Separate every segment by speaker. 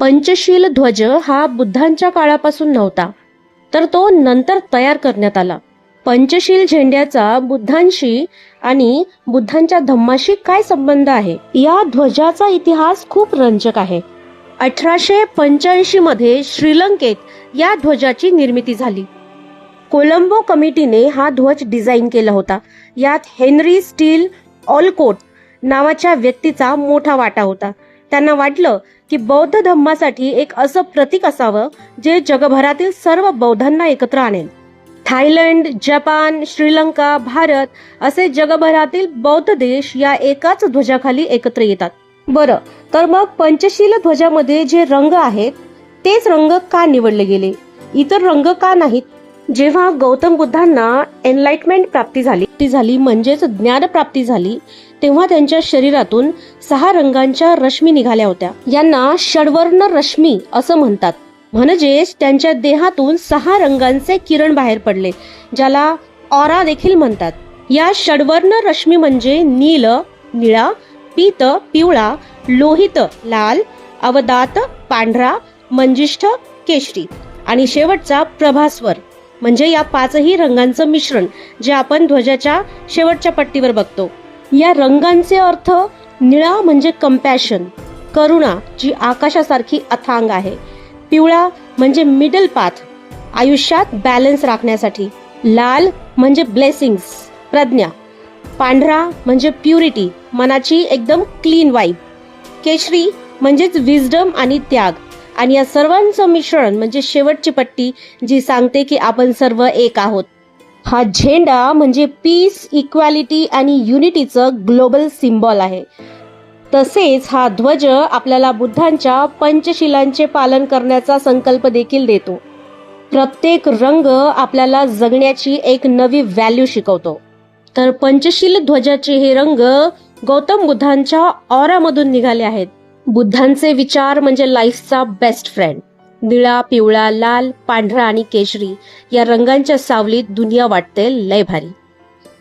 Speaker 1: पंचशील ध्वज हा बुद्धांच्या काळापासून नव्हता, तर तो नंतर तयार करण्यात आला. पंचशील झेंड्याचा बुद्धांशी आणि बुद्धांच्या धम्माशी काय संबंध आहे? या ध्वजाचा इतिहास खूप रंजक आहे. 1885 मध्ये श्रीलंकेत या ध्वजाची निर्मिती झाली. कोलंबो कमिटीने हा ध्वज डिझाईन केला होता. यात हेनरी स्टील ऑलकोट नावाच्या व्यक्तीचा मोठा वाटा होता. त्यांना वाटलं की बौद्ध धम्मासाठी एक असं प्रतीक असावं जे जगभरातील सर्व बौद्धांना एकत्र आणेल. थायलंड, जपान, श्रीलंका, भारत असे जगभरातील बौद्ध देश या एकाच ध्वजाखाली एकत्र येतात. बरं, तर मग पंचशील ध्वजामध्ये जे रंग आहेत तेच रंग का निवडले गेले, इतर रंग का नाहीत? जेव्हा गौतम बुद्धांना एनलाइटमेंट प्राप्ती झाली म्हणजेच ज्ञानप्राप्ती झाली, तेव्हा त्यांच्या शरीरातून 6 रंगांच्या रश्मी निघाल्या होत्या. यांना षड्वर्ण रश्मी असं म्हणतात. म्हणजेच त्यांच्या देहातून 6 रंगांचे किरण बाहेर पडले, ज्याला ऑरा देखील म्हणतात. या षड्वर्ण रश्मी म्हणजे नील निळा, पीत पिवळा, लोहित लाल, अवदात पांढरा, मंजिष्ठ केशरी आणि शेवटचा प्रभास्वर म्हणजे या 5ही रंगांचं मिश्रण जे आपण ध्वजाच्या शेवटच्या पट्टीवर बघतो. या रंगांचे अर्थ: निळा म्हणजे कंपॅशन, करुणा जी आकाशासारखी अथांग आहे. पिवळा म्हणजे मिडल पाथ, आयुष्यात बॅलन्स राखण्यासाठी. लाल म्हणजे ब्लेसिंग्स, प्रज्ञा. पांढरा म्हणजे प्युरिटी, मनाची एकदम क्लीन वाईब. केशरी म्हणजेच विजडम आणि त्याग. आणि या सर्वांचं मिश्रण म्हणजे शेवटची पट्टी जी सांगते की आपण सर्व एक आहोत. हा झेंडा म्हणजे पीस, इक्वॅलिटी आणि युनिटीचं ग्लोबल सिम्बॉल आहे. तसेच हा ध्वज आपल्याला बुद्धांच्या पंचशिलांचे पालन करण्याचा संकल्प देखील देतो. प्रत्येक रंग आपल्याला जगण्याची एक नवी व्हॅल्यू शिकवतो. तर पंचशील ध्वजाचे हे रंग गौतम बुद्धांच्या ऑरामधून निघाले आहेत. बुद्धांचे विचार म्हणजे लाईफचा बेस्ट फ्रेंड. निळा, पिवळा, लाल, पांढरा आणि केशरी या रंगांच्या सावलीत दुनिया वाटते लय भारी.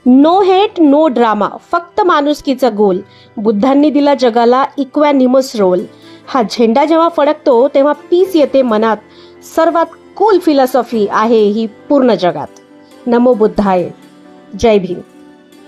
Speaker 1: नो हेट, नो ड्रामा, फक्त माणुसकीचा गोल. बुद्धांनी दिला जगाला इक्वॅनिमस रोल. हा झेंडा जेव्हा फडकतो तेव्हा पीस येते मनात. सर्वात कूल फिलॉसॉफी आहे ही पूर्ण जगात. नमो बुद्धाय. जय भीम.